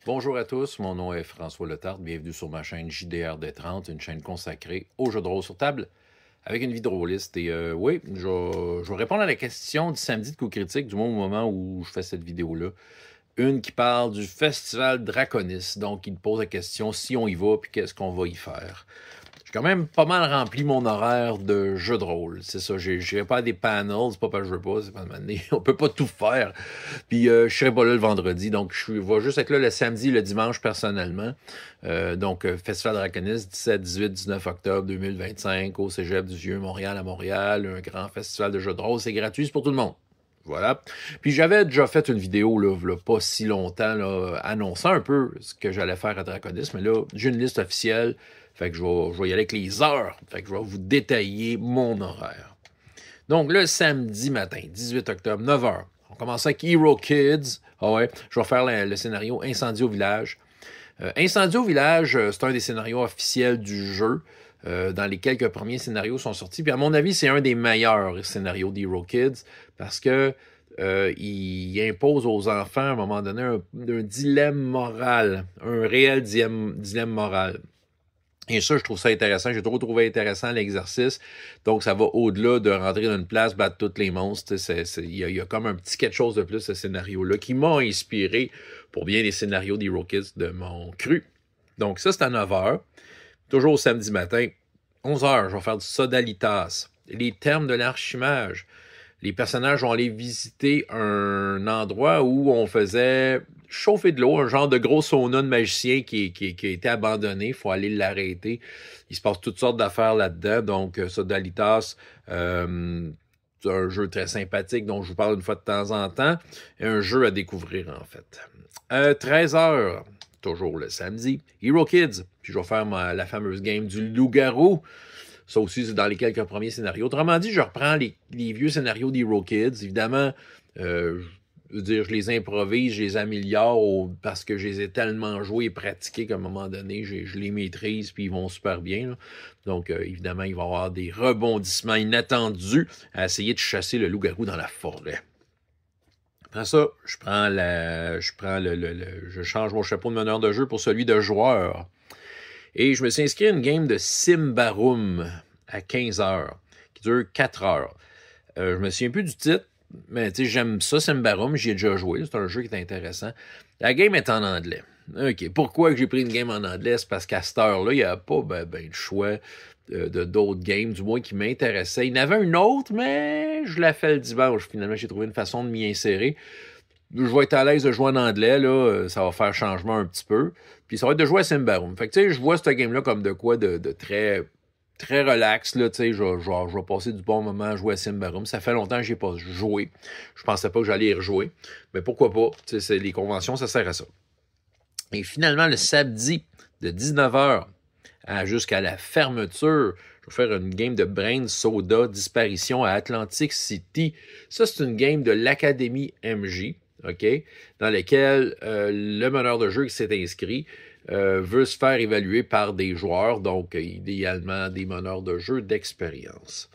Bonjour à tous, mon nom est François Letarte, bienvenue sur ma chaîne JDR D30, une chaîne consacrée aux jeux de rôle sur table avec une vidéo liste. Et oui, je vais répondre à la question du samedi de coup critique, du moment où je fais cette vidéo-là. Une qui parle du festival Draconis, donc il me pose la question si on y va, puis qu'est-ce qu'on va y faire. J'ai quand même pas mal rempli mon horaire de jeux de rôle. C'est ça, je n'irai pas à des panels, c'est pas parce que je veux pas, c'est pas demander. On peut pas tout faire. Puis je serai pas là le vendredi, donc je vais juste être là le samedi, le dimanche personnellement. Festival Draconis, 17, 18, 19 octobre 2025 au Cégep du Vieux-Montréal à Montréal. Un grand festival de jeux de rôle, c'est gratuit, c'est pour tout le monde. Voilà. Puis j'avais déjà fait une vidéo, là pas si longtemps, là, annonçant un peu ce que j'allais faire à Draconis, mais là, j'ai une liste officielle. Fait que je vais y aller avec les heures. Fait que je vais vous détailler mon horaire. Donc, le samedi matin, 18 octobre, 9 h. On commence avec Hero Kids. Ah ouais, je vais faire le scénario Incendie au village. Incendie au village, c'est un des scénarios officiels du jeu. Dans les quelques premiers scénarios sont sortis. Puis à mon avis, c'est un des meilleurs scénarios d'Hero Kids parce que il impose aux enfants à un moment donné un dilemme moral, un réel dilemme moral. Et ça, je trouve ça intéressant. J'ai trop trouvé intéressant l'exercice. Donc, ça va au-delà de rentrer dans une place, battre tous les monstres. Il y a comme un petit quelque chose de plus, ce scénario-là, qui m'a inspiré pour bien les scénarios des Rockets de mon cru. Donc, ça, c'est à 9 h. Toujours samedi matin. 11 h, je vais faire du Sodalitas. Les termes de l'archimage. Les personnages vont aller visiter un endroit où on faisait chauffer de l'eau, un genre de gros sauna de magicien qui a été abandonné. Il faut aller l'arrêter. Il se passe toutes sortes d'affaires là-dedans. Donc, Sodalitas, c'est un jeu très sympathique dont je vous parle une fois de temps en temps. Et un jeu à découvrir, en fait. 13 h, toujours le samedi. Hero Kids. Puis je vais faire la fameuse game du loup-garou. Ça aussi, c'est dans les quelques premiers scénarios. Autrement dit, je reprends les vieux scénarios d'Hero Kids. Évidemment, je veux dire, je les improvise, je les améliore parce que je les ai tellement joués et pratiqués qu'à un moment donné, je les maîtrise puis ils vont super bien. Là. Donc, évidemment, il va y avoir des rebondissements inattendus à essayer de chasser le loup-garou dans la forêt. Après ça, je change mon chapeau de meneur de jeu pour celui de joueur. Et je me suis inscrit à une game de Simbarum à 15 h, qui dure 4 heures. Je me souviens plus du titre, mais j'aime ça, Simbarum, j'y ai déjà joué, c'est un jeu qui est intéressant. La game est en anglais. OK, pourquoi j'ai pris une game en anglais? C'est parce qu'à cette heure-là, il n'y a pas de choix de d'autres games, du moins qui m'intéressaient. Il y en avait une autre, mais je la fais le dimanche. Finalement, j'ai trouvé une façon de m'y insérer. Je vais être à l'aise de jouer en anglais, là, ça va faire changement un petit peu. Puis ça va être de jouer à Simbarum. Fait que tu sais, je vois cette game-là comme de quoi de très, très relax, là, tu sais, je vais passer du bon moment à jouer à Simbarum. Ça fait longtemps que j'ai pas joué. Je pensais pas que j'allais y rejouer. Mais pourquoi pas? Tu sais, les conventions, ça sert à ça. Et finalement, le samedi, de 19 h jusqu'à la fermeture, je vais faire une game de Brain Soda Disparition à Atlantic City. Ça, c'est une game de l'Académie MJ. OK, dans lesquels le meneur de jeu qui s'est inscrit veut se faire évaluer par des joueurs, donc idéalement des meneurs de jeu d'expérience.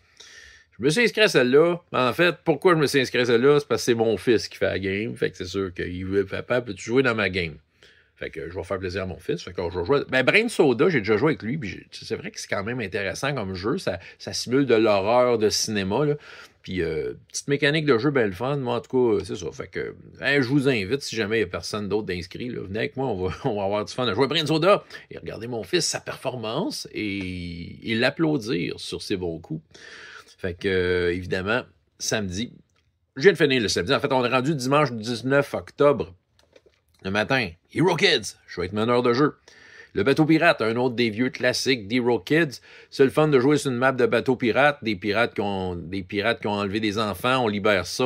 Je me suis inscrit à celle-là. En fait, pourquoi je me suis inscrit à celle-là? C'est parce que c'est mon fils qui fait la game. Fait que c'est sûr qu'il veut, papa, peux-tu jouer dans ma game? Fait que je vais faire plaisir à mon fils. Fait que je vais jouer. Ben, Brain Soda, j'ai déjà joué avec lui. C'est vrai que c'est quand même intéressant comme jeu. Ça simule de l'horreur de cinéma, là. Puis, petite mécanique de jeu, belle fun. Moi, en tout cas, c'est ça. Fait que, je vous invite, si jamais il n'y a personne d'autre d'inscrit, là, venez avec moi, on va avoir du fun à jouer à Brain Soda et regarder mon fils, sa performance et l'applaudir sur ses bons coups. Fait que, évidemment, samedi, je viens de finir le samedi. En fait, on est rendu dimanche 19 octobre. Le matin, Hero Kids, je vais être meneur de jeu. Le bateau pirate, un autre des vieux classiques d'Hero Kids. C'est le fun de jouer sur une map de bateau pirate, des pirates qui ont enlevé des enfants, on libère ça,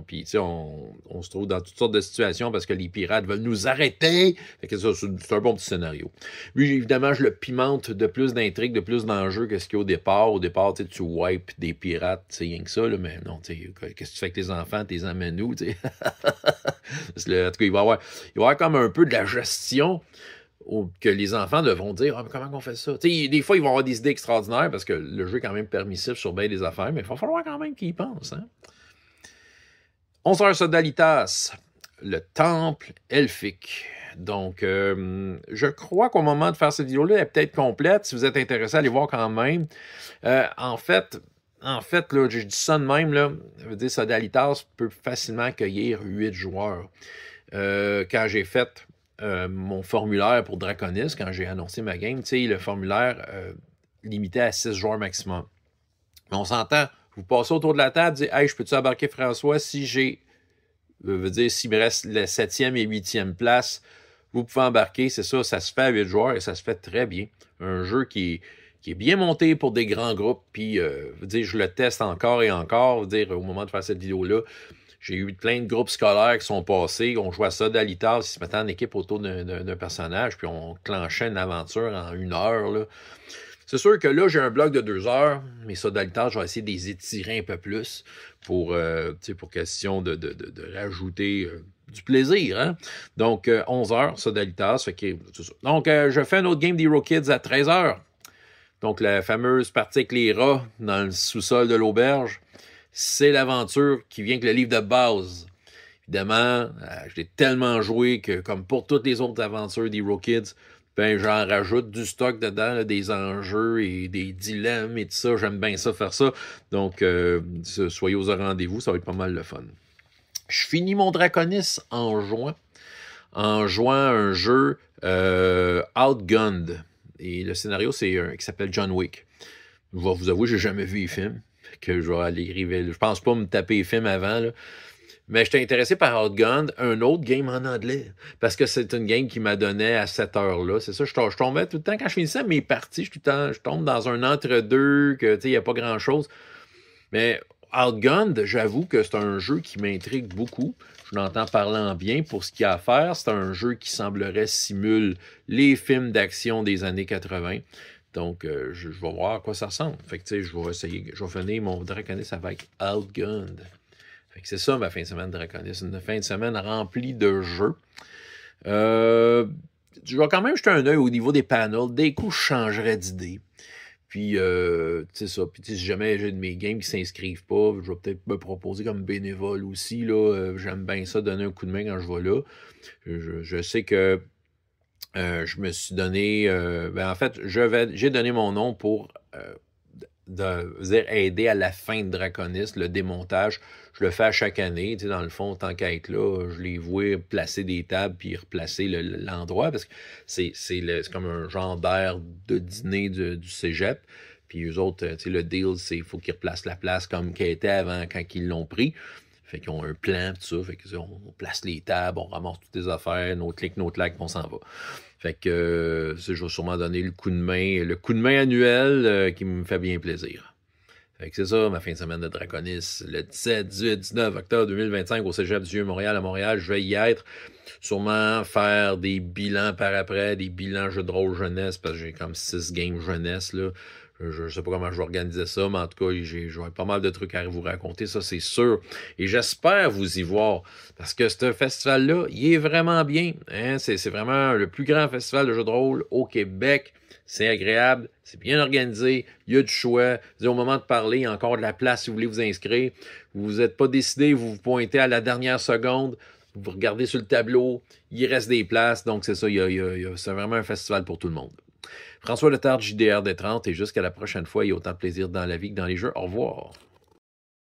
puis on se trouve dans toutes sortes de situations parce que les pirates veulent nous arrêter. Fait que ça, c'est un bon petit scénario. Lui, évidemment, je le pimente de plus d'intrigues, de plus d'enjeux que ce qu'il y a au départ. Au départ, tu wipes des pirates, c'est rien que ça, là, mais non, qu'est-ce que tu fais avec les enfants, t'es emmènes où, tu sais. En tout cas, il va y avoir comme un peu de la gestion que les enfants devront dire comment on fait ça? T'sais, des fois, ils vont avoir des idées extraordinaires parce que le jeu est quand même permissif sur bien des affaires, mais il va falloir quand même qu'ils y pensent. Hein? 11 h Sodalitas, le temple elfique. Donc, je crois qu'au moment de faire cette vidéo-là, elle est peut-être complète. Si vous êtes intéressé, allez voir quand même. En fait, là, je dis ça de même, là, ça veut dire Sodalitas peut facilement accueillir 8 joueurs. Quand j'ai fait mon formulaire pour Draconis, quand j'ai annoncé ma game, tu sais, le formulaire limité à 6 joueurs maximum. Mais on s'entend, vous passez autour de la table, dites « Hey, je peux-tu embarquer François si j'ai... » veut dire, s'il me reste la 7e et 8e place, vous pouvez embarquer, c'est ça, ça se fait à 8 joueurs et ça se fait très bien. Un jeu qui est bien monté pour des grands groupes, puis, veut dire, je le teste encore et encore, veut dire, au moment de faire cette vidéo-là, j'ai eu plein de groupes scolaires qui sont passés, on jouait à ça d'Alitas, ils se mettaient en équipe autour d'un personnage, puis on clenchait une aventure en 1 heure, là. C'est sûr que là, j'ai un bloc de 2 heures, mais ça, d'Alitas, je vais essayer de les étirer un peu plus pour question de rajouter du plaisir. Hein? Donc, 11 heures, ça, d'Alitas. Donc, je fais une autre game d'Hero Kids à 13 heures. Donc, la fameuse partie avec les rats dans le sous-sol de l'auberge, c'est l'aventure qui vient avec le livre de base. Évidemment, je l'ai tellement joué que, comme pour toutes les autres aventures d'Hero Kids, ben, j'en rajoute du stock dedans, là, des enjeux et des dilemmes et tout ça. J'aime bien ça, faire ça. Donc, soyez aux rendez-vous, ça va être pas mal le fun. Je finis mon Draconis en jouant un jeu Outgunned. Et le scénario, c'est qui s'appelle John Wick. Je vais vous avouer, j'ai jamais vu les films. Que je vais aller révéler. Je pense pas me taper les films avant, là. Mais j'étais intéressé par Outgunned, un autre game en anglais. Parce que c'est une game qui m'a donné à cette heure-là. C'est ça, je tombais tout le temps, quand je finissais mes parties, je tombe dans un entre-deux, que tu sais, il n'y a pas grand-chose. Mais Outgunned, j'avoue que c'est un jeu qui m'intrigue beaucoup. Je l'entends parler en bien pour ce qu'il y a à faire. C'est un jeu qui semblerait simuler les films d'action des années 80. Donc, je vais voir à quoi ça ressemble. Fait que, tu sais, je vais finir mon Draconis avec Outgunned. Fait que c'est ça, ma fin de semaine Draconis. Une fin de semaine remplie de jeux. Je vais quand même jeter un œil au niveau des panels. Des coups, je changerais d'idée. Puis, c'est ça. Puis, si jamais j'ai de mes games qui ne s'inscrivent pas, je vais peut-être me proposer comme bénévole aussi. Là. J'aime bien ça, donner un coup de main quand je vais là. Je sais que je me suis donné... en fait, j'ai donné mon nom pour aider à la fin de Draconis, le démontage. Je le fais à chaque année. Tu sais, dans le fond, tant qu'à être là, je les vois placer des tables puis replacer l'endroit parce que c'est comme un genre d'air de dîner du cégep. Puis eux autres, tu sais, le deal, c'est qu'il faut qu'ils replacent la place comme qu'elle était avant quand ils l'ont pris. Fait qu'ils ont un plan, tout ça. Fait qu'on place les tables, on ramasse toutes les affaires, nos clics, nos claques, on s'en va. Fait que je vais sûrement donner le coup de main annuel qui me fait bien plaisir. Fait que c'est ça, ma fin de semaine de Draconis, le 17, 18, 19 octobre 2025 au Cégep du Vieux-Montréal à Montréal. Je vais y être, sûrement faire des bilans par après, des bilans jeux de rôle jeunesse, parce que j'ai comme 6 games jeunesse, là. Je sais pas comment je vais organiser ça, mais en tout cas, j'aurai pas mal de trucs à vous raconter, ça c'est sûr. Et j'espère vous y voir, parce que ce festival-là, il est vraiment bien. Hein? C'est vraiment le plus grand festival de jeux de rôle au Québec. C'est agréable, c'est bien organisé, il y a du choix. Au moment de parler, il y a encore de la place si vous voulez vous inscrire. Vous n'êtes pas décidé, vous vous pointez à la dernière seconde, vous regardez sur le tableau, il reste des places, donc c'est ça, c'est vraiment un festival pour tout le monde. François Letard, JDR des 30, et jusqu'à la prochaine fois, il y a autant de plaisir dans la vie que dans les jeux. Au revoir.